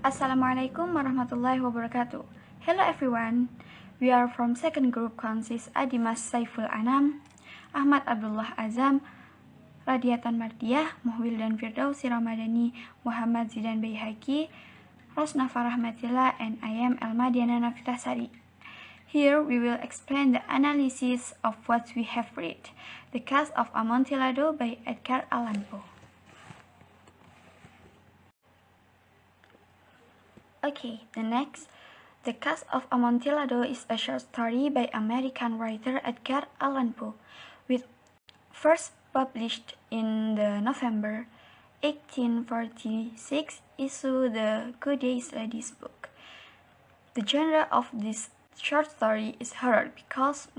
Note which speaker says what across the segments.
Speaker 1: Assalamualaikum warahmatullahi wabarakatuh. Hello everyone. We are from second group consists Adimas Saiful Anam, Ahmad Abdullah Azam, Radiatan Mardiyah, Muhwil dan Firdausi Ramadhani, Muhammad Zidan Baihaqi, Rosna Farah Matila, and I am Elma Diana Nafitasari. Here we will explain the analysis of what we have read, The Cask of Amontillado by Edgar Allan Poe. Okay, the next, The Cask of Amontillado is a short story by American writer Edgar Allan Poe, which first published in the November 1846 issue the Good Days Ladies book. The genre of this short story is horror because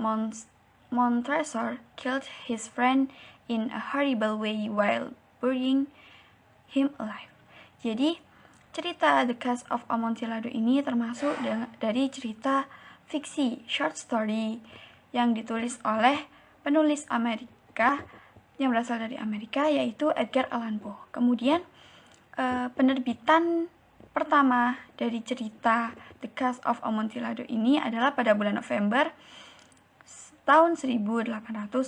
Speaker 1: Montresor killed his friend in a horrible way while burying him alive. Jadi, cerita The Cask of Amontillado ini termasuk dari cerita fiksi short story yang ditulis oleh penulis Amerika yang berasal dari Amerika, yaitu Edgar Allan Poe. Kemudian penerbitan pertama dari cerita The Cask of Amontillado ini adalah pada bulan November tahun 1846,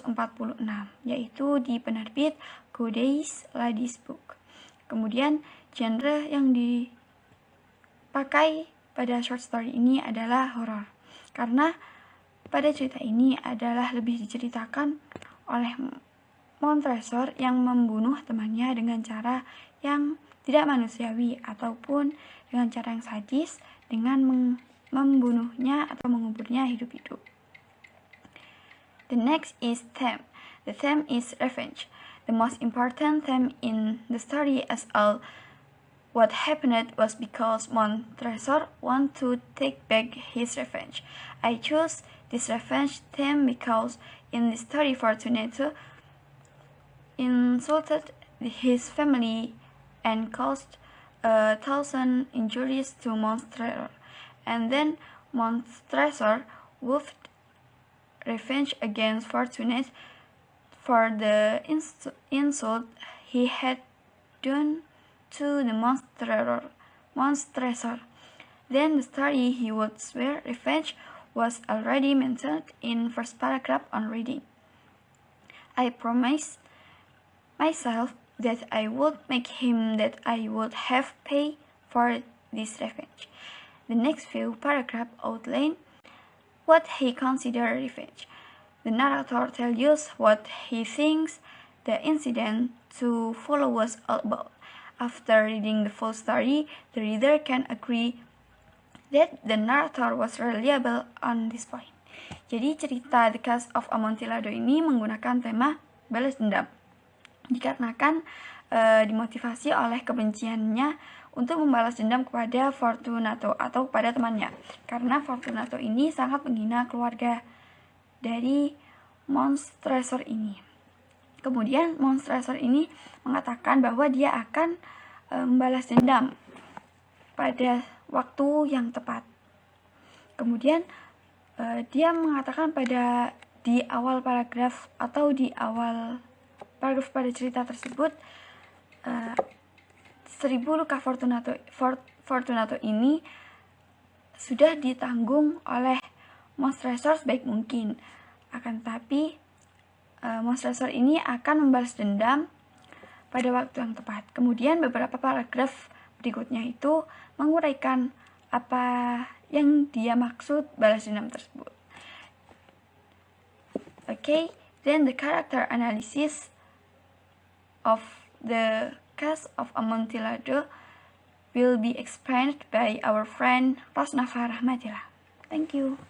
Speaker 1: yaitu di penerbit Good Days Ladies book. Kemudian genre yang dipakai pada short story ini adalah horor, karena pada cerita ini adalah lebih diceritakan oleh Montresor yang membunuh temannya dengan cara yang tidak manusiawi ataupun dengan cara yang sadis dengan membunuhnya atau menguburnya hidup-hidup. The next is theme. The theme is revenge. The most important theme in the story as all what happened was because Montresor wanted to take back his revenge. I chose this revenge theme because in the story Fortunato insulted his family and caused 1,000 injuries to Montresor, and then Montresor vowed revenge against Fortunato for the insult he had done to the Montresor. Then the story he would swear revenge was already mentioned in first paragraph on reading. I promised myself that I would make him that I would have paid for this revenge. The next few paragraphs outline what he considered revenge. The narrator tells us what he thinks the incident to follow was all about. After reading the full story, the reader can agree that the narrator was reliable on this point. Jadi cerita The Cask of Amontillado ini menggunakan tema balas dendam, dikarenakan dimotivasi oleh kebenciannya untuk membalas dendam kepada Fortunato atau kepada temannya, karena Fortunato ini sangat menghina keluarga dari Montresor ini. Kemudian Montresor ini mengatakan bahwa dia akan membalas dendam pada waktu yang tepat. Kemudian dia mengatakan di awal paragraf atau di awal paragraf pada cerita tersebut, 1000 luka Fortunato ini sudah ditanggung oleh Montresor sebaik mungkin. Akan tetapi Montresor ini akan membalas dendam pada waktu yang tepat. Kemudian beberapa paragraf berikutnya itu menguraikan apa yang dia maksud balas dendam tersebut. Okay, then the character analysis of The Cask of Amontillado will be explained by our friend Rosna Farah Matila. Thank you.